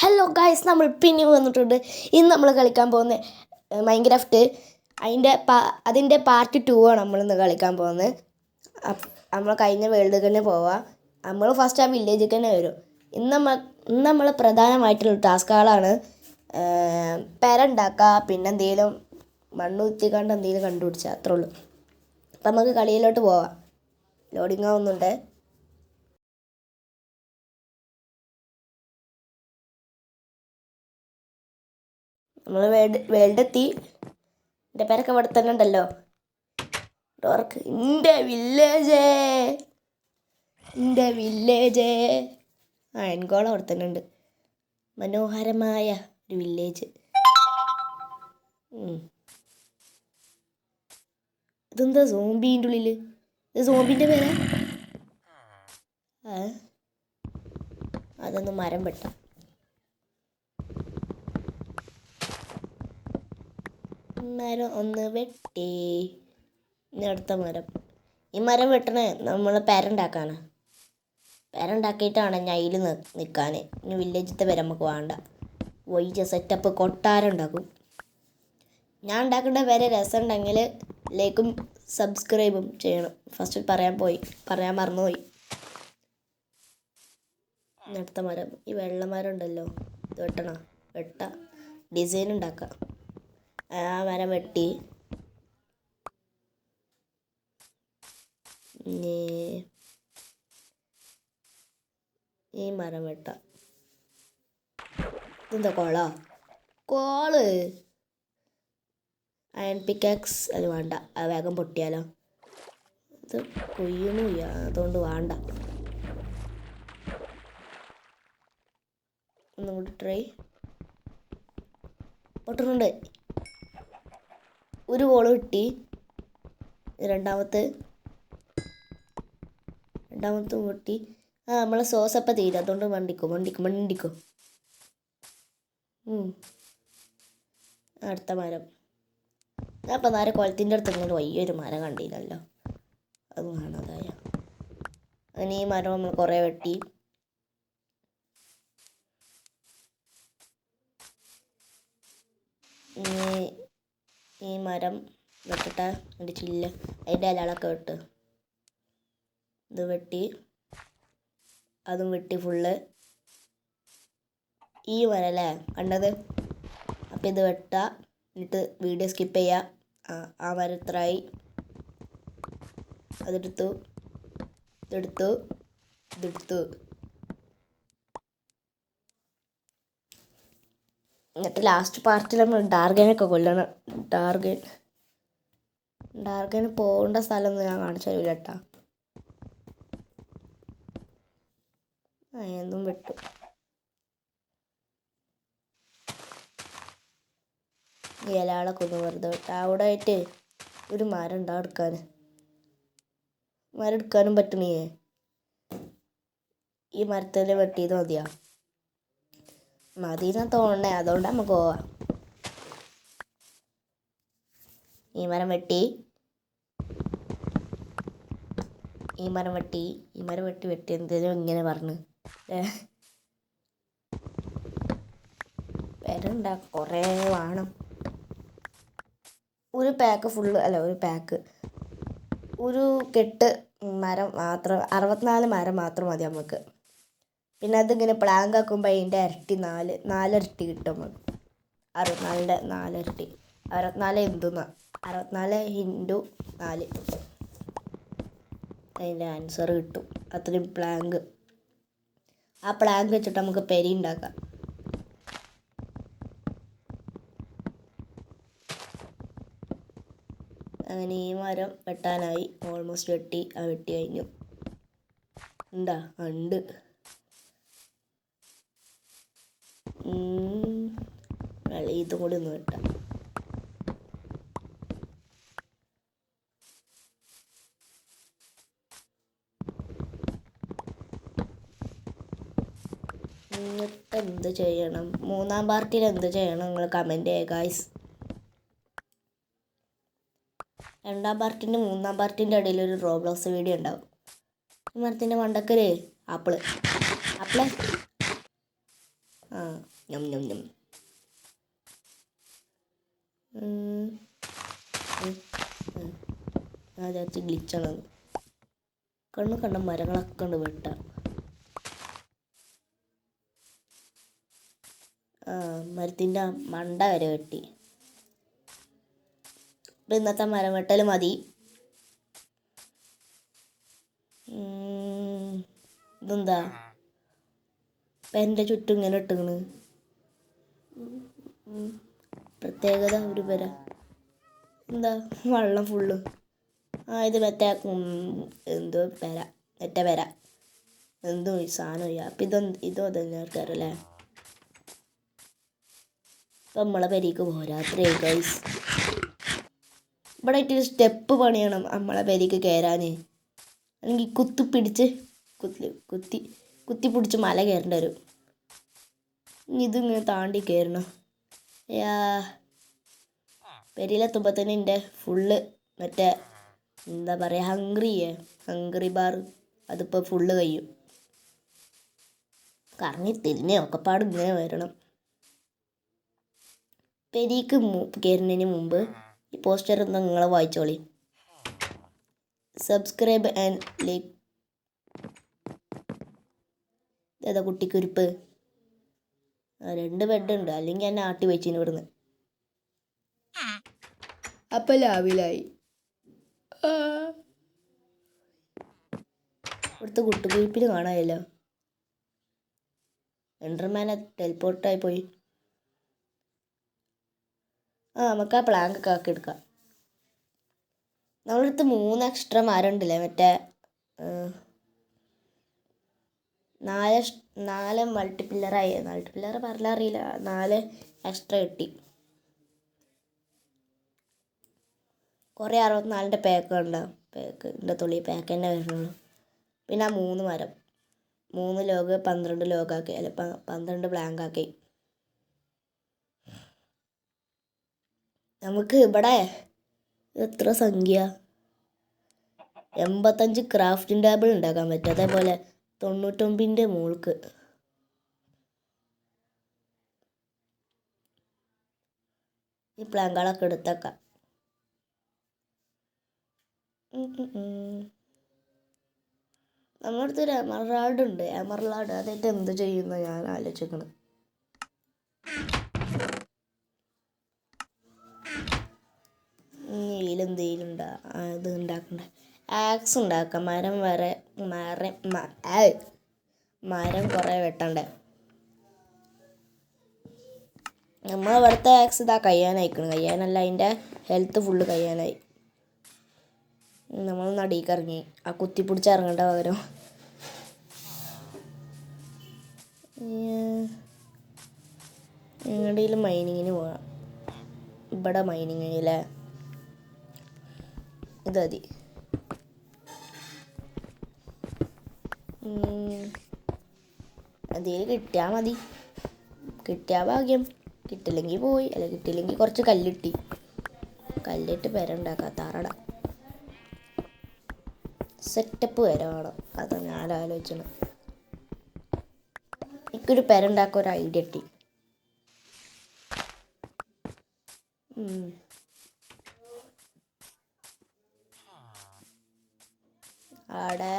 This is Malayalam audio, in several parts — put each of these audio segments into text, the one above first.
ഹലോ ഗൈസ്, നമ്മൾ പിന്നെ വന്നിട്ടുണ്ട്. ഇന്ന് നമ്മൾ കളിക്കാൻ പോകുന്നത് മൈൻക്രാഫ്റ്റ് അതിൻ്റെ പാർട്ട് 2 ആണ് നമ്മളിന്ന് കളിക്കാൻ പോകുന്നത്. നമ്മൾ കഴിഞ്ഞ വേൾഡ് തന്നെ പോവാം. നമ്മൾ ഫസ്റ്റ് ആ വില്ലേജിൽ തന്നെ വരും. ഇന്ന് നമ്മൾ പ്രധാനമായിട്ടുള്ള ടാസ്കുകളാണ് പെര ഉണ്ടാക്കുക, പിന്നെ എന്തെങ്കിലും മണ്ണ് കുത്തിക്കാണ്ട് എന്തെങ്കിലും കണ്ടുപിടിച്ചാൽ അത്രേ ഉള്ളൂ. അപ്പം നമുക്ക് കളിയിലോട്ട് പോവാം. ലോഡിങ് ആവുന്നുണ്ട്. നമ്മൾ വേൾഡ് എത്തി. എൻ്റെ പേരൊക്കെ ഇവിടെ തന്നെ ഉണ്ടല്ലോ. ഡോർക്ക് എൻ്റെ വില്ലേജ് എൻകോളം അവിടെ തന്നെ ഉണ്ട്. മനോഹരമായ ഒരു വില്ലേജ്. ഇതെന്താ സോംബീൻ്റെ ഉള്ളിൽ? ഇത് സോംബീൻ്റെ പേരാ? അതൊന്ന് മരം വെട്ടാം. മരം ഒന്ന് വെട്ടി. ഇനി അടുത്ത മരം. ഈ മരം വെട്ടണേ നമ്മൾ പേരുണ്ടാക്കാണ്. പേരുണ്ടാക്കിയിട്ടാണ് ഞാൻ അതിൽ നിൽക്കാൻ. ഇനി വില്ലേജിലത്തെ പേര് നമുക്ക് വേണ്ട. വൈജ സെറ്റപ്പ് കൊട്ടാരം ഉണ്ടാക്കും. ഞാൻ ഉണ്ടാക്കേണ്ട പേര് രസം ഉണ്ടെങ്കിൽ ലൈക്കും സബ്സ്ക്രൈബും ചെയ്യണം. ഫസ്റ്റ് പറയാൻ മറന്നുപോയി. അടുത്ത മരം, ഈ വെള്ളമരം ഉണ്ടല്ലോ, ഇത് വെട്ട ഡിസൈൻ ഉണ്ടാക്കാം. ആ മരം വെട്ടി. ഈ മരം വെട്ടാം. ഇതെന്താ കോള്? അയൺ പിക്കാക്സ് അത് വേണ്ട, അത് വേഗം പൊട്ടിയാലോ. ഇത് കൊയ്യണില്ല, അതുകൊണ്ട് വേണ്ട. ഒന്നും കൂടി ട്രൈ. പൊട്ടുന്നുണ്ട്. ഒരു കോള് കിട്ടി. രണ്ടാമത്തെ പൊട്ടി. നമ്മളെ സോസപ്പം തീരും, അതുകൊണ്ട് വണ്ടിക്കോ. അടുത്ത മരം. അപ്പം നേരെ കുളത്തിൻ്റെ അടുത്ത് ഇങ്ങനെ വലിയൊരു മരം കണ്ടില്ലല്ലോ, അത് കാണാതായ. അങ്ങനെ ഈ മരം നമ്മൾ കുറേ വെട്ടി. ഈ മരം വെട്ടട്ടെ, അതിൻ്റെ ചില്ല്, അതിൻ്റെ ഇലകളൊക്കെ വെട്ട്. ഇത് വെട്ടി, അതും വെട്ടി ഫുള്ള്. ഈ മരം അല്ലേ കണ്ടത്? അപ്പം ഇത് വെട്ടുക, എന്നിട്ട് വീഡിയോ സ്കിപ്പ് ചെയ്യുക. ആ മരം ഇത്രയായി. ഇതെടുത്തു. എന്നിട്ട് ലാസ്റ്റ് പാർട്ടിൽ നമ്മൾ ഡാർഗനൊക്കെ കൊല്ലണം. ഡാർഗന് പോകേണ്ട സ്ഥലമൊന്നും ഞാൻ കാണിച്ചു തരില്ല കേട്ടോ. എന്തും വിട്ടു. ഇലകളൊക്കെ ഒന്ന് വെറുതെ വിട്ടു. അവിടെ ആയിട്ട് ഒരു മരം ഉണ്ടാവും മരം എടുക്കാനും പറ്റണേ. ഈ മരത്തിൽ വെട്ടിയത് മതിയെന്നാ തോന്നണേ, അതുകൊണ്ട് നമുക്ക് പോവാം. ഈ മരം വെട്ടി എന്തേലും ഇങ്ങനെ പറഞ്ഞു പേരുണ്ടാക്ക കുറേ വേണം. ഒരു കെട്ട് മരം മാത്രം, 64 മരം മാത്രം മതി നമുക്ക്. പിന്നെ അതിങ്ങനെ പ്ലാങ്ക് ആക്കുമ്പോൾ അതിൻ്റെ ഇരട്ടി 4 ഇരട്ടി കിട്ടും നമുക്ക്. 64ൻ്റെ 4 ഇരട്ടി. 64 എന്തുന്നാ, 64 × 4 അതിൻ്റെ ആൻസർ കിട്ടും. അത്രയും പ്ലാങ്ക്. ആ പ്ലാങ്ക് വെച്ചിട്ട് നമുക്ക് പെരി ഉണ്ടാക്കാം. അങ്ങനെ ഈ മരം വെട്ടാനായി. ഓൾമോസ്റ്റ് വെട്ടി കഴിഞ്ഞു. ഉണ്ട്. ഇതും കൂടി ഒന്ന് വെട്ടാം. എന്നിട്ട് എന്ത് ചെയ്യണം? മൂന്നാം പാർട്ടിയിൽ എന്ത് ചെയ്യണം നിങ്ങൾ കമൻറ്റ് ചെയ്യുക ഗായ്സ്. രണ്ടാം പാർട്ടിൻ്റെ മൂന്നാം പാർട്ടിൻ്റെ ഇടയിൽ ഒരു റോബ്ലോക്സ് വീഡിയോ ഉണ്ടാവും. ഈ മരത്തിൻ്റെ മണ്ടക്കല് ആപ്പിള് ആ ഞം ഞം ഞം. അതാച്ച് ഗ്ലിച്ചാണ്. കണ്ട മരങ്ങളൊക്കെ ഉണ്ട് വെട്ടാം. മരത്തിൻ്റെ മണ്ട വരെ വെട്ടി. ഇന്നത്തെ മരം വെട്ടൽ മതി. ഇതെന്താ പെരൻ്റെ ചുറ്റും ഇങ്ങനെ ഇട്ടുകണ്. പ്രത്യേകത ഒരു പെര. എന്താ വെള്ളം ഫുള്ള്. ഇത് മറ്റേ എന്തോ പെര, മറ്റേ പെര എന്തോ ഈ സാധനം. അപ്പം ഇതോ അതെല്ലാവർക്കറിയല്ലേ. ഇപ്പം നമ്മളെ പെരേക്ക് പോകാം. രാത്രിയായി ഗൈസ്. ഇവിടെ ആയിട്ട് സ്റ്റെപ്പ് പണിയണം നമ്മളെ പെരേക്ക് കയറാൻ. അല്ലെങ്കിൽ കുത്തി പിടിച്ച് മല കയറേണ്ടി വരും. ഇതിങ്ങനെ താണ്ടി കയറണം. പെരയിലെത്തുമ്പോൾ തന്നെ എൻ്റെ ഫുള്ള് മറ്റേ എന്താ പറയുക ഹംഗ്രി ബാർ അതിപ്പോൾ ഫുള്ള് കഴിയും. കറങ്ങി തിരിഞ്ഞ് ഒക്കെപ്പാട് ഇങ്ങനെ വരണം. പെരേക്ക് കയറുന്നതിന് മുമ്പ് ഈ പോസ്റ്റർ എന്താ നിങ്ങളെ വായിച്ചോളി. Subscribe and like. ഏതാ കുട്ടിക്കുരിപ്പ്. 2 ബെഡുണ്ട്, അല്ലെങ്കിൽ എന്നെ ആട്ടി വെച്ചിന് ഇവിടുന്ന്. അപ്പം ലാവിലായി. ഇവിടുത്തെ കുട്ടിക്കുരിപ്പിന് കാണാമല്ലോ. എൻഡർമാനെ ടെലിപ്പോർട്ടായി പോയി. നമുക്ക് ആ പ്ലാങ്കൊക്കെ ആക്കി എടുക്കാം. നമ്മളടുത്ത് 3 എക്സ്ട്രാ മരം ഉണ്ടല്ലേ, മറ്റേ 4 മൾട്ടിപ്പില്ലറായി. മൾട്ടിപ്പില്ലർ പറഞ്ഞറിയില്ല. 4 എക്സ്ട്രാ കിട്ടി. കുറേ 64ൻ്റെ പാക്ക് ഉണ്ടാവും. പാക്കിൻ്റെ തുള്ളി പാക്ക് തന്നെ വരുന്നുള്ളൂ. പിന്നെ ആ 3 മരം 3 ലോഗ് 12 ലോഗാക്കി, അല്ല 12 ബ്ലാങ്ക് ആക്കി. നമുക്ക് ഇവിടെ എത്ര സംഖ്യ 85 ക്രാഫ്റ്റിംഗ് ടേബിൾ ഉണ്ടാക്കാൻ പറ്റും. അതേപോലെ 99ൻ്റെ മുകൾക്ക് ഈ പ്ലാങ്കുകളൊക്കെ എടുത്തേക്കാം. നമ്മുടെ അടുത്തൊരു എമർലാഡ് ഉണ്ട്. എമർലാഡ് അതായിട്ട് എന്ത് ചെയ്യുന്ന ഞാൻ ആലോചിക്കണം. ഇതിലെന്തെങ്കിലും ഇത് ഉണ്ടാക്കണ്ട. ആക്സ് ഉണ്ടാക്കാം. മരം കുറേ വെട്ടണ്ടേ. നമ്മളിവിടുത്തെ ആക്സ് ഇതാ കഴിയാനല്ല, അതിൻ്റെ ഹെൽത്ത് ഫുള്ള് കഴിയാനായി. നമ്മൾ നടീക്ക് ഇറങ്ങി. ആ കുത്തിപ്പിടിച്ച് ഇറങ്ങേണ്ട പകരം എങ്ങടെയും മൈനിങ്ങിന് പോകാം. ഇവിടെ മൈനിങ്ങില്ലേ ഇത് മതി. അതിൽ കിട്ടിയാൽ മതി. കിട്ടിയാൽ ഭാഗ്യം, കിട്ടില്ലെങ്കിൽ പോയി. അല്ല കിട്ടിയില്ലെങ്കിൽ കുറച്ച് കല്ലിട്ട് പെര ഉണ്ടാക്കാം. തറട സെറ്റപ്പ് വരെ വേണം. അതാണ് ഞാൻ ആലോചിച്ചത്. എനിക്കൊരു പെര ഉണ്ടാക്കാൻ ഒരു ഐഡിയ കിട്ടി. ആടെ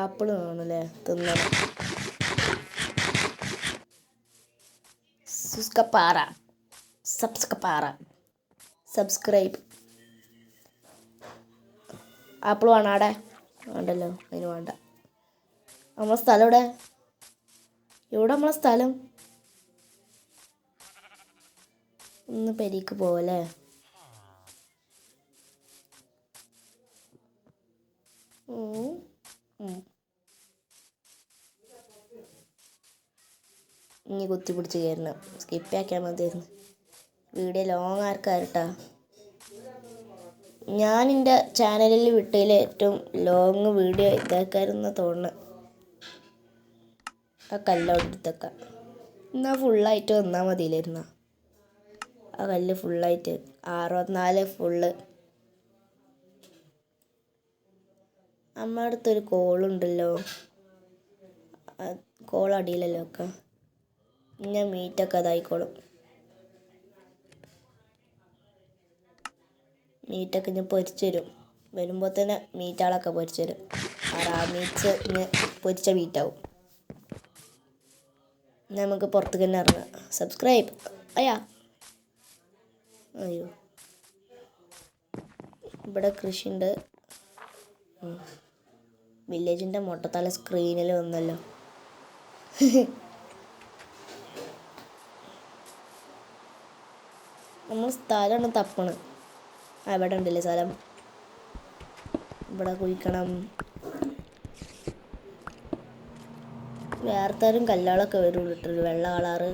ആപ്പിൾ കാണുമല്ലേ തിന്നണം. സബ്സ്ക്രൈബ്. ആപ്പിൾ വേണം ആടെ? വേണ്ടല്ലോ, അതിന് വേണ്ട. നമ്മളെ സ്ഥലം എവിടെ നമ്മളെ സ്ഥലം? ഒന്ന് പെരീക്ക് പോവല്ലേ. ഇനി കുത്തിപ്പിടിച്ച് കയറണം. സ്കിപ്പ് ആക്കിയാൽ മതിയായിരുന്നു. വീഡിയോ ലോങ് ആർക്കാരട്ടാ. ഞാൻ എൻ്റെ ചാനലിൽ വിട്ടതിൽ ഏറ്റവും ലോങ് വീഡിയോ ഇതാക്കാരെന്ന് തോന്നുന്നു. ആ കല്ലോടെടുത്തൊക്കെ എന്നാൽ ഫുള്ളായിട്ട് വന്നാൽ മതിയില്ലായിരുന്ന. ആ കല്ല് ഫുള്ളായിട്ട് 64 ഫുള്ള്. നമ്മുടെ അടുത്തൊരു കോളുണ്ടല്ലോ. കോളടിയിലല്ലോ ഒക്കെ. ഞാൻ മീറ്റൊക്കെ അതായിക്കോളും. മീറ്റൊക്കെ ഞാൻ പൊരിച്ചു തരും. വരുമ്പോൾ തന്നെ മീറ്റാളൊക്കെ പൊരിച്ചു തരും. മീറ്റ്സ് പൊരിച്ച മീറ്റാവും. നമുക്ക് പുറത്തേക്ക് തന്നെ ഇറങ്ങാം. സബ്സ്ക്രൈബ്. അയ്യോ ഇവിടെ കൃഷിയുണ്ട്. വില്ലേജിൻ്റെ മൊട്ടത്തല സ്ക്രീനിൽ വന്നല്ലോ. നമ്മൾ സ്ഥലമാണ് തപ്പണം. ഇവിടെ ഉണ്ടല്ലേ സ്ഥലം. ഇവിടെ കുഴിക്കണം. വേറെത്താരും കല്ലുകളൊക്കെ വരും ഇട്ടൊരു വെള്ള കളറ്.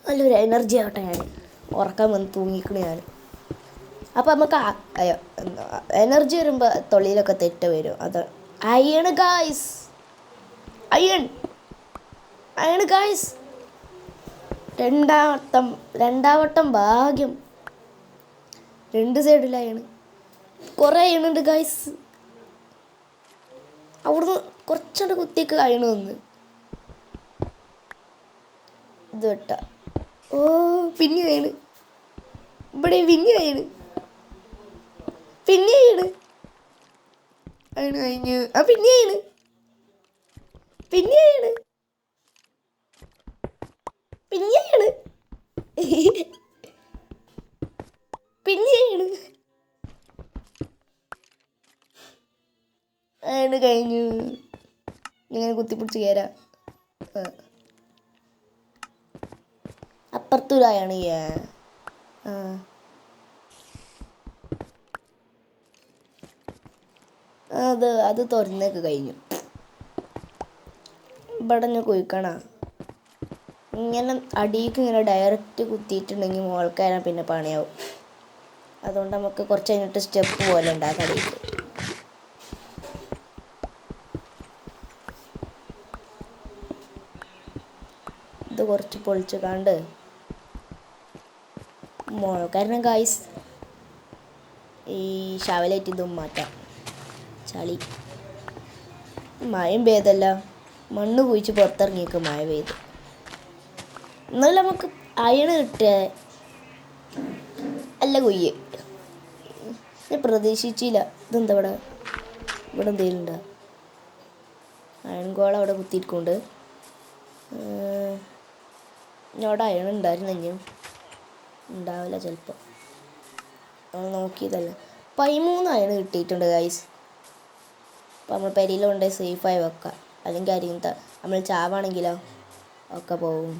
നല്ലൊരു എനർജി ആവട്ടെ. ഞാൻ ഉറക്കാൻ വന്ന് തൂങ്ങിക്കണ ഞാൻ. അപ്പം നമുക്ക് അയ്യോ എനർജി വരുമ്പോൾ തൊള്ളിയിലൊക്കെ തെറ്റ് വരും. അത് അയൺ ഗായ്സ്. Iron guys. രണ്ടാം വട്ടം ഭാഗ്യം. 2 സൈഡിലായാണ്. കുറേ അയണുണ്ട് ഗായ്സ്. അവിടുന്ന് കുറച്ചുകൂടെ കുത്തിയൊക്കെ അയണ് വന്ന് ഇത് വെട്ട. ഓ പിന്നെ അയണ്. ഇവിടെ പിന്നെ അയണ് കഴിഞ്ഞു. പിന്നെ അയണ് അയണ് കഴിഞ്ഞു. ഇങ്ങനെ കുത്തിപ്പിടിച്ച് കയറാം. അപ്പുറത്തൂരായാണ്. അത് തുറന്നൊക്കെ കഴിഞ്ഞു. ഇവിടെ ഞാൻ കുഴിക്കണ ഇങ്ങനെ അടിയിലേക്ക് ഇങ്ങനെ ഡയറക്റ്റ് കുത്തിയിട്ടുണ്ടെങ്കിൽ മോൾക്കാരാൻ പിന്നെ പണിയാവും. അതുകൊണ്ട് നമുക്ക് കുറച്ച് കഴിഞ്ഞിട്ട് സ്റ്റെപ്പ് പോലെ ഉണ്ടാക്കാം അടിയിലേക്ക്. ഇത് കുറച്ച് പൊളിച്ച് കണ്ട് മോൾക്കാരനെ ഗായ്സ് ഈ ഷവലേറ്റ് ഇതും മാറ്റാം. ചളി മഴയും പെയ്തല്ല. മണ്ണ് കുഴിച്ച് പുറത്തിറങ്ങിയേക്ക് മഴ പെയ്ത്. എന്നാലും നമുക്ക് അയണ് കിട്ടുക അല്ല കൊയ്യ്. ഞാൻ പ്രതീക്ഷിച്ചില്ല. ഇതെന്താ ഇവിടെ എന്തെങ്കിലും ഉണ്ടോ? അയൺകോള അവിടെ കുത്തിയിരിക്കുന്നുണ്ട്. അവിടെ അയൺ ഉണ്ടായിരുന്നെങ്കിലും ഉണ്ടാവില്ല ചിലപ്പോൾ. നോക്കിയതല്ല. 13 അയണ് കിട്ടിയിട്ടുണ്ട് ഗൈസ്. അപ്പോൾ നമ്മൾ പെരിയിലുണ്ട് സേഫായി വെക്കാം. അല്ലെങ്കിൽ അരിയും നമ്മൾ ചാവാണെങ്കിലോ ഒക്കെ പോകും.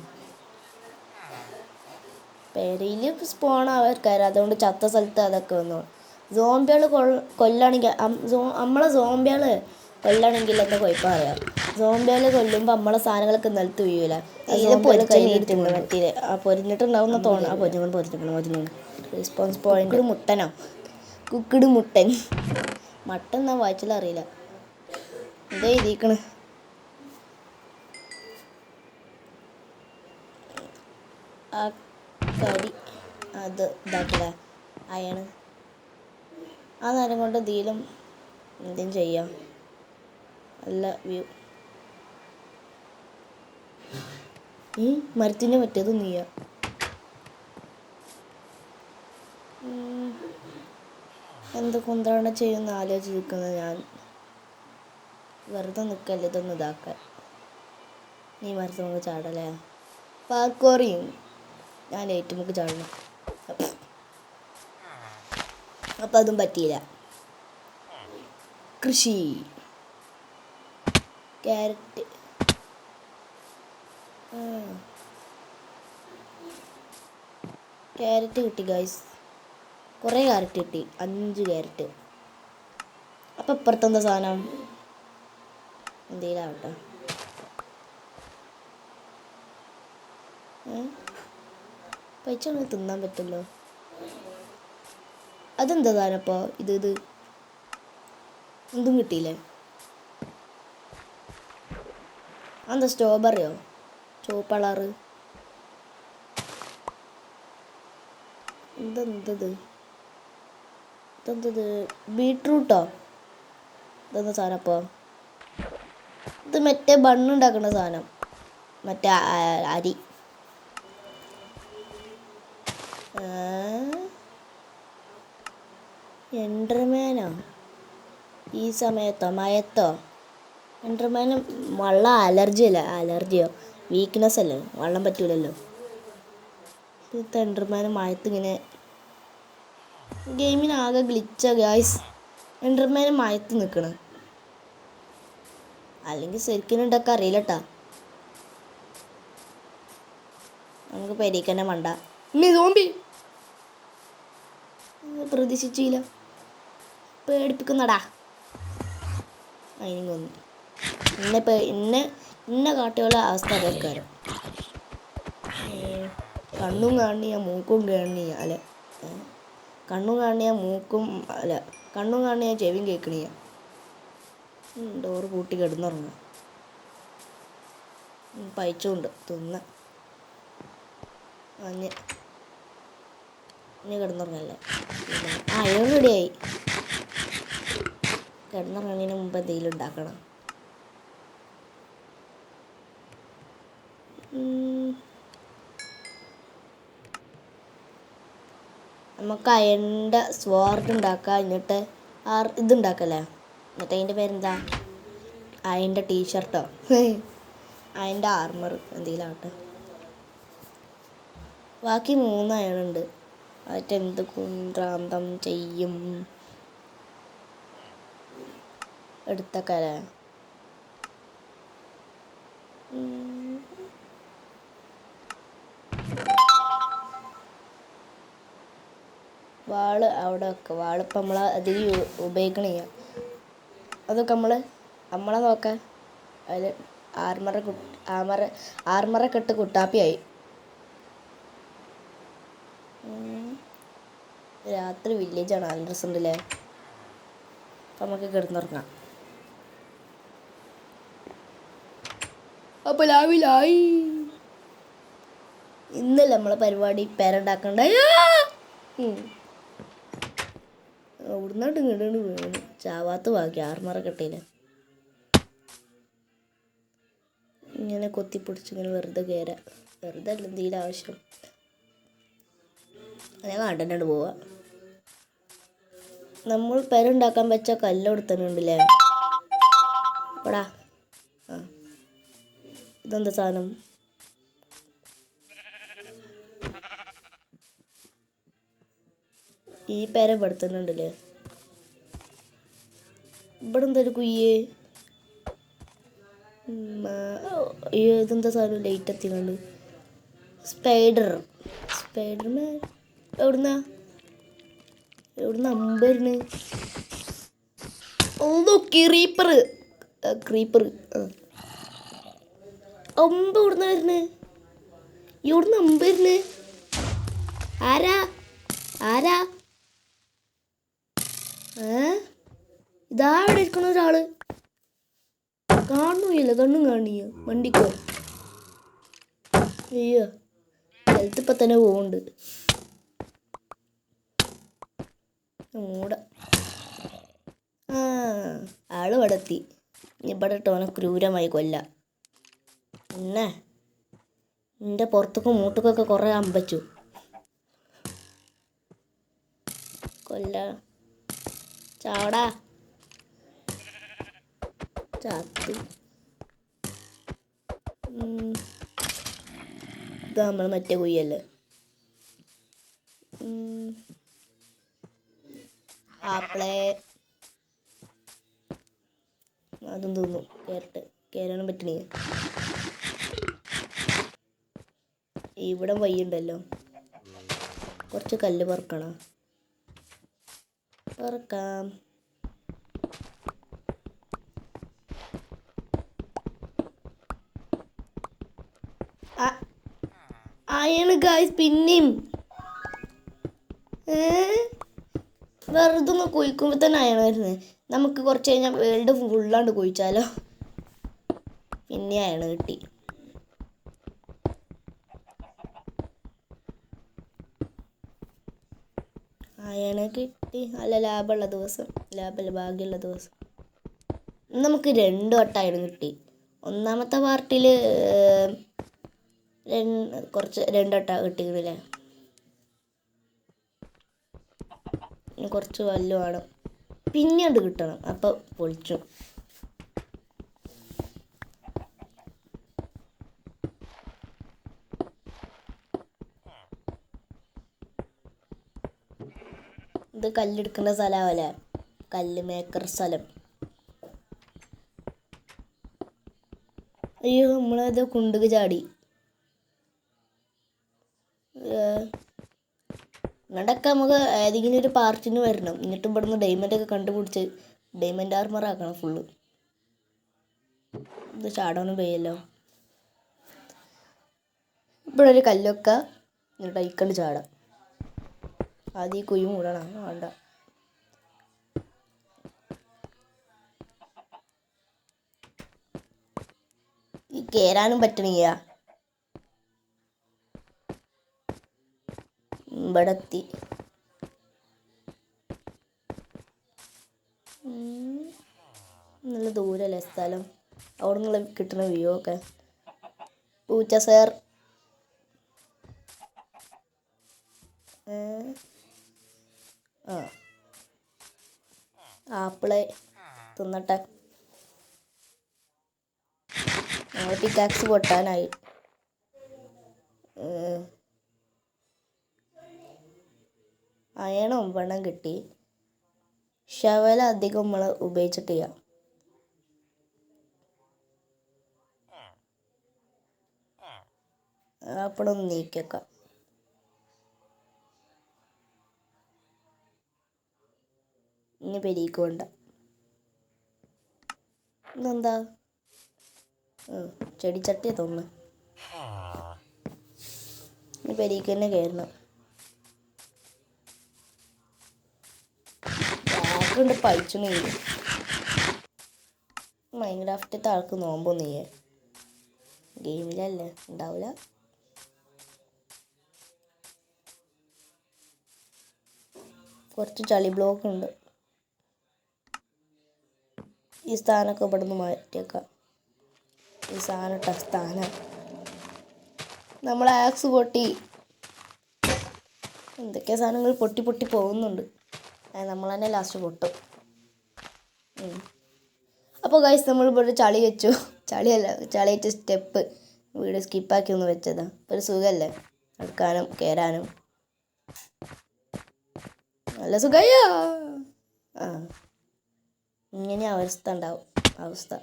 പെരിയിൽ സ്പോണാവർക്കാർ. അതുകൊണ്ട് ചത്ത സ്ഥലത്ത് അതൊക്കെ വന്നു. സോംബികൾ കൊല്ലാണെങ്കിൽ നമ്മളെ സോംബികൾ കൊല്ലാണെങ്കിൽ എന്താ കുഴപ്പം അറിയാം. സോംബികൾ കൊല്ലുമ്പോൾ നമ്മളെ സാധനങ്ങളൊക്കെ നിലത്ത് വീഴില്ല. കഴിഞ്ഞിട്ടുണ്ട് മറ്റേ പൊരിഞ്ഞിട്ടുണ്ടാവുന്ന തോന്നുന്നു. പൊരിഞ്ഞിട്ടുണ്ട്. റെസ്പോൺസ് പോയിന്റ് മുട്ടനോ കുക്കിഡ് മുട്ടൻ മട്ടൻ എന്നാ വായിച്ചാലറിയില്ല. എന്താ എഴുതിക്കണ്? ആ കടി അത് ഇതാക്കില്ല അയണ്. ആ നേരം കൊണ്ട് എന്തെങ്കിലും ചെയ്യാം. നല്ല വ്യൂ. ഈ മരത്തിൻ്റെ മറ്റേത് നീയ എന്ത് കുന്താണ് ചെയ്യുന്ന ആലോചിക്കുന്നത്. ഞാൻ വെറുതെ നിൽക്കല്ലേ ഇതൊന്നും ഇതാക്കാൻ. നീ മരത്ത് നമുക്ക് ചാടല്ലേ? പാർക്കോറിയും ഞാൻ ഏറ്റവും നമുക്ക് ചാടണം. അപ്പം അതും പറ്റിയില്ല. കൃഷി ക്യാരറ്റ് കിട്ടി ഗൈസ്. കുറേ ക്യാരറ്റ് കിട്ടി. 5 ക്യാരറ്റ്. അപ്പം ഇപ്പുറത്തെന്താ സാധനം? എന്തെങ്കിലും ആവട്ടെ. പൈസ തിന്നാൻ പറ്റുമല്ലോ. അതെന്താ സാധനം? അപ്പോൾ ഇത് എന്തും കിട്ടിയില്ലേ? എന്താ സ്ട്രോബെറിയോ? ചുവപ്പ് കളറ്. ഇതെന്തത്? ബീട്രൂട്ടോ? ഇതെന്താ സാധനം? അപ്പോൾ ഇത് മറ്റേ ബണ്ണുണ്ടാക്കുന്ന സാധനം, മറ്റേ അരി. എൻഡർമാനോ ഈ സമയത്തോ മയത്തോ? എൻഡർമാന് വെള്ളം അലർജിയോ വീക്ക്നെസ് അല്ലേ, വെള്ളം പറ്റൂലല്ലോ. ഇത് എൻഡർമാന് മയത്തിങ്ങനെ ഗെയിമിനാകെ ഗ്ലിച്ചാ ഗായ്സ്. എൻഡർമാന് മയത്ത് നിൽക്കണം, അല്ലെങ്കിൽ ശരിക്കും ഉണ്ടാക്കാൻ അറിയില്ലട്ടാ. നമുക്ക് പെരീക്കന്നെ വേണ്ട. സോംബി പ്രതീക്ഷിച്ചില്ല, പേടിപ്പിക്കുന്നടാ. അതിനും കൊന്നു ഇന്നെ കാട്ടിയുള്ള അവസ്ഥ കേൾക്കാറ്. കണ്ണും കാണിയ മൂക്കും കാണിയ അല്ല, കണ്ണും കാണിയ മൂക്കും അല്ല, കണ്ണും കാണിയ ചെവിയും കേൾക്കണിയ. ഡോറ് കൂട്ടി കിടന്നുറങ്ങുക. പയച്ചുകൊണ്ട് തിന്ന ഇനി കിടന്നുറങ്ങല്ലേ. അയൺ റെഡിയായി. കിടന്നുറങ്ങുന്നതിന് മുമ്പ് എന്തെങ്കിലും ഉണ്ടാക്കണം. നമുക്ക് അയണിൻ്റെ സ്വാർഡ് ഉണ്ടാക്കാം. എന്നിട്ട് ഇതുണ്ടാക്കല്ലേ, എന്നിട്ട് അതിൻ്റെ പേരെന്താ, അയണിൻ്റെ ടീഷർട്ടോ അതിൻ്റെ ആർമർ എന്തെങ്കിലും ആവട്ടെ. ബാക്കി 3 അയണുണ്ട്. അതെന്ത് കുന്ത്രാന്തം ചെയ്യും. എടുത്തക്കല്ലേ. വാള് അവിടെ വെക്കുക. വാളിപ്പോൾ നമ്മൾ അതിൽ ഉപയോഗിക്കണില്ല. അതൊക്കെ നമ്മളെ നോക്കാൻ അതിൽ ആർമറൊക്കെ ഇട്ട് കുട്ടാപ്പിയായി. രാത്രി വില്ലേജാണ്, നല്ല രസമുണ്ടല്ലേ. അപ്പം നമുക്ക് കിടന്നുറങ്ങാം. അപ്പോൾ ലാവിലായി. ഇന്നല്ല നമ്മളെ പരിപാടി പേരുണ്ടാക്കണ്ട. അവിടുന്നാട്ട് ഇങ്ങോട്ട് വീണ് ചാവാത്ത ബാക്കി ആർമറൊക്കെ ഇട്ടില്ല. ഇങ്ങനെ കൊത്തിപ്പിടിച്ച് ഇങ്ങനെ വെറുതെ കയറാം. വെറുതെ അല്ല, എന്തെങ്കിലും ആവശ്യം. ഞാൻ കണ്ടിട്ടുണ്ട് പോവാ. നമ്മൾ പേരുണ്ടാക്കാൻ വെച്ച കല്ലെടുത്തന്നുണ്ടല്ലേ. എടാ ഇതെന്താ സാധനം? ഈ പേര പെടുത്തുന്നുണ്ടല്ലേ. ഇവിടെ എന്താ ഒരു കുയ്യേ? ഇതെന്താ സാധനം? ലൈറ്റ് എത്തിക്കണ്ട്. സ്പൈഡർമാൻ എവിടുന്ന അമ്പരുന്ന്? ഓ ക്രീപ്പർ അമ്പ് എവിടുന്ന വരുന്നേ? ഇവിടുന്ന് അമ്പ് വരുന്നേ? ആരാ ഇതാ ഇവിടെ ഇരിക്കണ ഒരാള്. കാണുന്നില്ല, കണ്ണും കാണിയ വണ്ടിക്കോ. അയ്യോ ഹെൽത്ത് ഇപ്പം തന്നെ പോകുന്നുണ്ട്. ആള് ഇവിടെ എത്തി. ഇവിടെ ഇട്ടോനെ ക്രൂരമായി കൊല്ലാം. പിന്നെ എൻ്റെ പുറത്തേക്കും മൂട്ടുക്കൊക്കെ കുറേ അമ്പച്ചു കൊല്ല. ചാടാ ചാത്ത്. ഇത് നമ്മൾ മറ്റേ കുയ്യല്ലേ. ആപ്പിളെ അതും തിന്നു. കയറാനും പറ്റണേ. ഇവിടെ വയ്യുണ്ടല്ലോ. കുറച്ച് കല്ല് പറക്കണം. പറക്കാം. അയണ് ഗായ്സ് പിന്നെയും വെറുതെ ഒന്ന് കുഴിക്കുമ്പോൾ തന്നെ അയണ് വരുന്നത്. നമുക്ക് കുറച്ച് കഴിഞ്ഞാൽ വേൾഡ് ഫുള്ളാണ്ട് കുഴിച്ചാലോ. പിന്നെ അയണ് കിട്ടി. അയണ് കിട്ടി. നല്ല ലാഭമുള്ള ദിവസം, ലാഭമല്ല ഭാഗ്യമുള്ള ദിവസം. നമുക്ക് 2 വട്ടം അയണ് കിട്ടി. ഒന്നാമത്തെ പാർട്ടിൽ കുറച്ച് രണ്ടട്ട കിട്ടിയിരുന്നില്ലേ. കുറച്ച് വല്ലുമാണ് പിന്നീട് കിട്ടണം. അപ്പോൾ പൊളിച്ചു. ഇത് കല്ലെടുക്കേണ്ട സ്ഥലമല്ലേ, കല്ല് മേക്കർ സ്ഥലം. അയ്യോ നമ്മളത് കുണ്ടുക ചാടി. ഇങ്ങോട്ടൊക്കെ നമുക്ക് ഏതെങ്കിലും ഒരു പാർട്ടിന് വരണം. എന്നിട്ട് ഇവിടുന്ന് ഡയമണ്ടൊക്കെ കണ്ടുപിടിച്ച് ഡയമണ്ട് ആർമർ ആക്കണം ഫുള്ള്. ഇത് ചാടാനും പെയ്യല്ലോ. ഇവിടെ ഒരു കല്ലൊക്കെ എന്നിട്ട് അയക്കണ്ട് ചാടാം. ആദ്യം ഈ കുഴി മൂടണം. വേണ്ട, ഈ കേറാനും പറ്റണില്ല. ഇവിടെ എത്തി. നല്ല ദൂരല്ലേ സ്ഥലം. അവിടെ നിന്നുള്ള കിട്ടുന്ന വ്യൂ ഒക്കെ. പൂച്ച സാർ ആപ്പിളെ തിന്നട്ടെ. പിക്കാക്സ് പൊട്ടാനായി. അയണം 9 കിട്ടി. ഷവല അധികം നമ്മൾ ഉപയോഗിച്ചിട്ടില്ല. ആപ്പിളൊന്ന് നീക്കിയേക്കാം. ഇനി പെരീക്ക് വേണ്ട. ഇതെന്താ ചെടിച്ചട്ടിയെ തോന്നുന്നു. ഇനി പെരീക്ക് തന്നെ കയറണം. ണ്ട് പഴിച്ചു നീ മൈൻക്രാഫ്റ്റത്തെ ആൾക്ക് നോമ്പോ നീയേ ഗെയിമിലല്ലേ ഉണ്ടാവില്ല. കുറച്ച് ചളി ബ്ലോക്ക് ഉണ്ട്. ഈ സ്ഥാനമൊക്കെ ഇവിടെ നിന്ന് മാറ്റിയേക്കാം. ഈ സാധനം സ്ഥാനം നമ്മളെ ആക്സ് പൊട്ടി. എന്തൊക്കെ സാധനങ്ങൾ പൊട്ടി പൊട്ടി പോകുന്നുണ്ട്. നമ്മൾ തന്നെ ലാസ്റ്റ് പൊട്ടും. അപ്പോൾ ഗൈസ് നമ്മൾ ഇവിടെ ചളി വെച്ചു. ചളി വെച്ച സ്റ്റെപ്പ് വീഡിയോ സ്കിപ്പാക്കി ഒന്ന് വെച്ചതാ. ഒരു സുഖമല്ലേ എടുക്കാനും കയറാനും. നല്ല സുഖയ്യ. ഇങ്ങനെ അവസ്ഥ ഉണ്ടാവും. അവസ്ഥ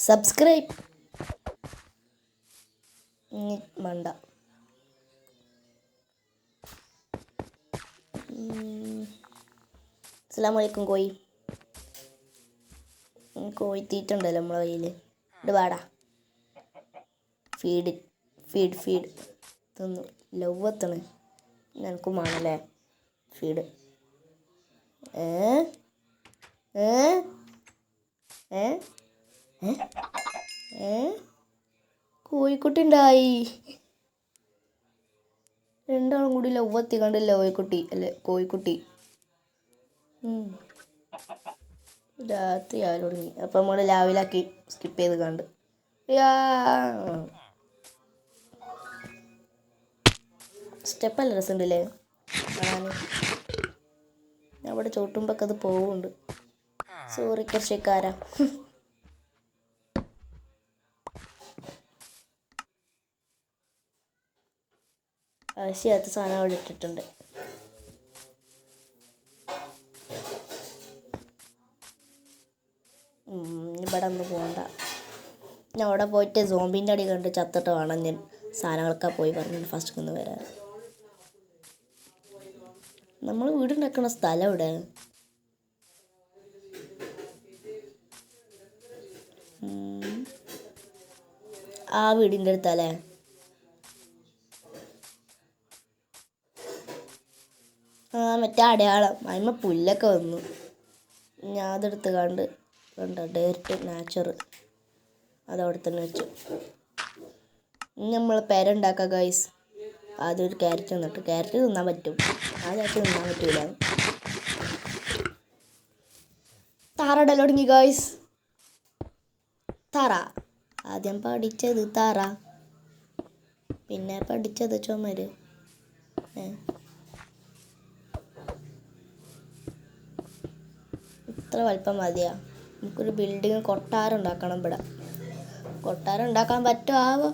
സബ്സ്ക്രൈബ് മണ്ട. അസ്സലാമലൈക്കും കോഴി. കോഴിത്തീറ്റുണ്ടല്ലോ നമ്മളെ കയ്യിൽ. ഇത് വാടാ. ഫീഡ് തിന്നു. ലവ് എത്തണേ എനിക്കും വേണമല്ലേ ഫീഡ്. കോഴിക്കുട്ടി ഉണ്ടായി. രണ്ടാളും കൂടി ലവ് എത്തിക്കണ്ടല്ലോ കോഴിക്കുട്ടി. രാത്രി ആയാലും തുടങ്ങി. അപ്പം നമ്മൾ ലാവിലാക്കി സ്കിപ്പ് ചെയ്ത് കണ്ട്. സ്റ്റെപ്പല്ല രസമുണ്ടല്ലേ കാണാൻ. അവിടെ ചോട്ടുമ്പൊക്കെ അത് പോവുന്നുണ്ട്. സോറി കൃഷിക്കാരാ. ആവശ്യമാത്ത സാധനം അവിടെ ഇട്ടിട്ടുണ്ട്. ഇവിടെ ഒന്ന് പോകണ്ട. ഞാൻ അവിടെ പോയിട്ട് സോംബിൻ്റെ അടി കണ്ട് ചത്തിട്ട് വേണം ഞാൻ സാധനങ്ങളൊക്കെ പോയി പറഞ്ഞു ഫസ്റ്റ് ഒന്ന് വരാൻ. നമ്മൾ വീടുണ്ടാക്കുന്ന സ്ഥലം ഇവിടെ. ആ വീടിൻ്റെ അടുത്തല്ലേ. മറ്റേ അടയാളം അതിന്മേൽ പുല്ലൊക്കെ വന്നു. ഞാൻ അതെടുത്ത് കണ്ട് ഡയറക്റ്റ് നാച്ചർ അതവിടെ തന്നെ വെച്ചു. ഇനി നമ്മൾ പേരുണ്ടാക്കാം ഗൈസ്. ആദ്യം ഒരു ക്യാരറ്റ് തന്നിട്ട്. ക്യാരറ്റ് തിന്നാൻ പറ്റും. ആ ക്യാരറ്റ് തിന്നാൻ പറ്റൂല. തറടൽ തുടങ്ങി ഗായ്സ്. തറ ആദ്യം പഠിച്ചത് തറ, പിന്നെ പഠിച്ചത് ചുമര്. ഇത്ര വലിപ്പം മതിയാ? നമുക്കൊരു ബിൽഡിങ് കൊട്ടാരം ഉണ്ടാക്കണം. ഇവിടെ കൊട്ടാരം ഉണ്ടാക്കാൻ പറ്റുമോ?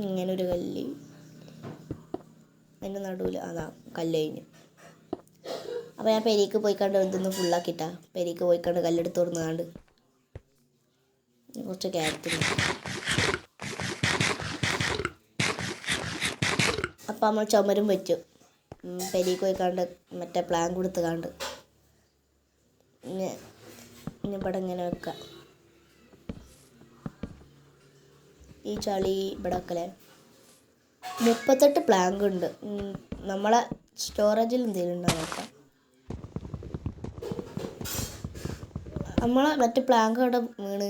ഇങ്ങനൊരു കല്ല് അതിൻ്റെ നടുവിൽ, അതാ കല്ല് കഴിഞ്ഞു. അപ്പോൾ ഞാൻ പെരീക്ക് പോയി കണ്ട് ഇതൊന്ന് ഫുള്ളാക്കിയിട്ടാ. പെരീക്ക് പോയി കണ്ട് കല്ലെടുത്ത് തുറന്നുകാണ്ട് കുറച്ച് ക്യാരറ്റ്. അപ്പം നമ്മൾ ചുമരും വെച്ചു. പെരീക്ക് പോയി കണ്ട് മറ്റേ പ്ലാൻ കൊടുത്ത് കണ്ട് ഇനി ഇവിടെ ഇങ്ങനെ വെക്കാം. ഈ ചളി ഇവിടെ വെക്കലേ. 38 പ്ലാങ്ക് ഉണ്ട്. നമ്മളെ സ്റ്റോറേജിൽ എന്തെങ്കിലും ഉണ്ടോ നോക്കാം. നമ്മളെ മറ്റേ പ്ലാങ്ക് അവിടെ വീണ്.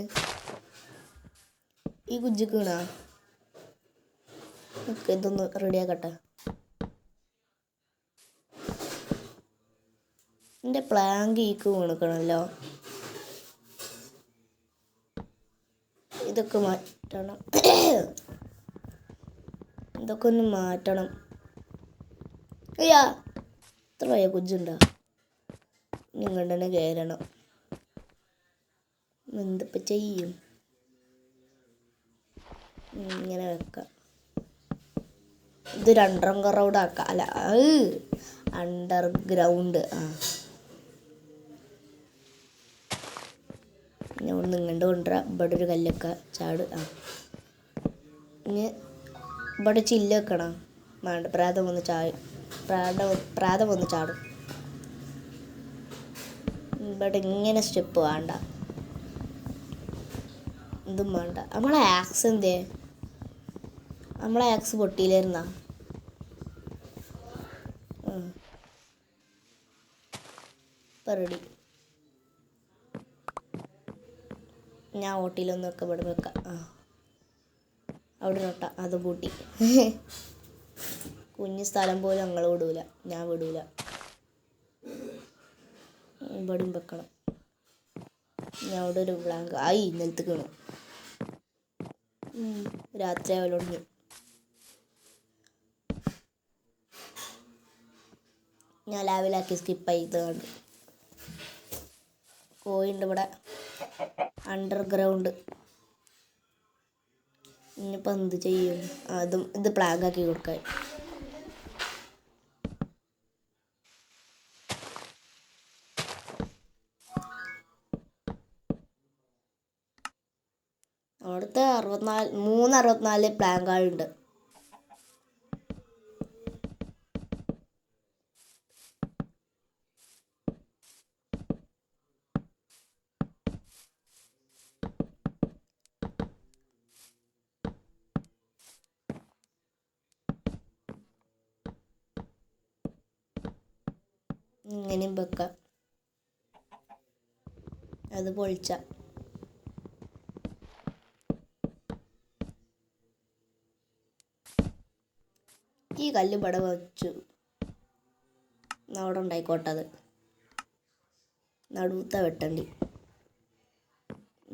ഈ കുജ്ജിക്ക് വീണാ? ഇതൊന്ന് റെഡിയാക്കട്ടെ. എൻ്റെ പ്ലാങ്ക് ഈക്ക് വീണിക്കണല്ലോ. ഇതൊക്കെ മാറ്റണം. ഇതൊക്കെ ഒന്ന് മാറ്റണം. അയ്യാ, ഇത്ര വയ്യ കുജ്ജുണ്ടോ? നിങ്ങൾ തന്നെ കയറണം. എന്തിപ്പോൾ ചെയ്യും? ഇങ്ങനെ വെക്കാം. ഇതൊരു അണ്ടർഗ്രൗണ്ട് ആക്കാം. അല്ല, അണ്ടർഗ്രൗണ്ട്. ഞാൻ നിങ്ങണ്ട് കൊണ്ടുവരാം. ഇവിടെ ഒരു കല്ലൊക്കെ ചാട്. ഇനി ഇവിടെ ചില്ല് വെക്കണം. വേണ്ട, പ്രാതം വന്ന് ചാടും. ഇവിടെ ഇങ്ങനെ സ്റ്റെപ്പ് വേണ്ട, ഇതും വേണ്ട. നമ്മളെ ആക്സ് എന്തേ? നമ്മളെ ആക്സ് പൊട്ടിയില്ലായിരുന്നാ? ഇപ്പം റെഡി. ഞാൻ ഓട്ടിയിലൊന്നൊക്കെ ഇവിടെ വെക്കാം. അവിടെ നോട്ട അത് പൂട്ടി. കുഞ്ഞ് സ്ഥലം പോലും ഞങ്ങൾ വിടൂല. ഞാൻ വിടൂല. ഇവിടെയും വെക്കണം. ഞാൻ അവിടെ ഒരു ബ്ലാങ്ക് ആയി നിലത്ത് വീണു. രാത്രി ആവലുടങ്ങി. ഞാൻ ലാവിലാക്കി സ്കിപ്പായി കണ്ട്. കോഴിയുണ്ട് ഇവിടെ അണ്ടർഗ്രൗണ്ട്. ഇനിയിപ്പോൾ എന്ത് ചെയ്യും? ഇത് പ്ലാഗാക്കി കൊടുക്കാൻ. അവിടുത്തെ 64 പ്ലാങ്കുകളുണ്ട്. ഇങ്ങനെയും വെക്കാം. അത് പൊളിച്ച ഈ കല്ല് ഇവിടെ വെച്ചു. അവിടെ ഉണ്ടായിക്കോട്ടെ. അത് നടുത്ത വെട്ടണ്ടി.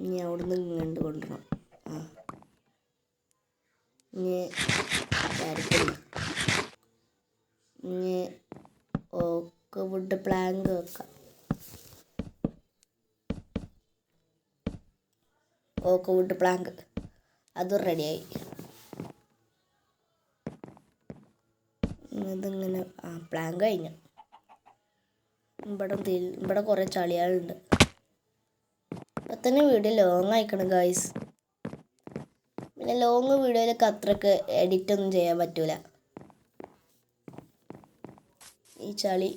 ഇനി അവിടുന്ന് ഇങ്ങോട്ട് കൊണ്ടുവരണം. ഇനി ഓക്ക് വുഡ് പ്ലാങ്ക് വെക്കാം. ഓക്ക് വുഡ് പ്ലാങ്ക് അതും റെഡിയായി. ഇതിങ്ങനെ പ്ലാങ്ക് കഴിഞ്ഞു. ഇവിടെ കുറേ ചളികളുണ്ട്. ഇപ്പം തന്നെ വീഡിയോ ലോങ് അയക്കണം ഗായ്സ്. പിന്നെ ലോങ് വീഡിയോയിലൊക്കെ അത്രയ്ക്ക് എഡിറ്റൊന്നും ചെയ്യാൻ പറ്റൂല. ഈ ചളി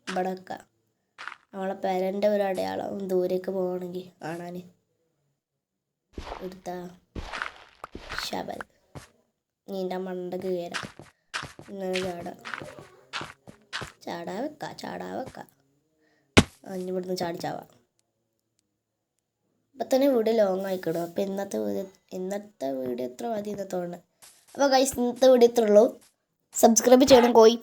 ഇവിടെ വെക്കാം. നമ്മളെ പേരൻ്റെ ഒരു അടയാളം ദൂരേക്ക് പോകണമെങ്കിൽ കാണാൻ. എടുത്താ ശബൽ നീൻ്റെ മണ്ടക്ക് കയറാം. ഇങ്ങനെ ചാടാ വെക്കാം. ഇനി ഇവിടുന്ന് ചാടിച്ചാവാം. ഇപ്പം തന്നെ വീഡിയോ ലോങ് ആയിക്കിടും. അപ്പോൾ ഇന്നത്തെ വീഡിയോ ഇത്ര മതി എന്ന് തോന്നുന്നു. അപ്പോൾ ഗൈസ്, ഇന്നത്തെ വീഡിയോ ഇത്രേ ഉള്ളൂ. സബ്സ്ക്രൈബ് ചെയ്യണം കോയി.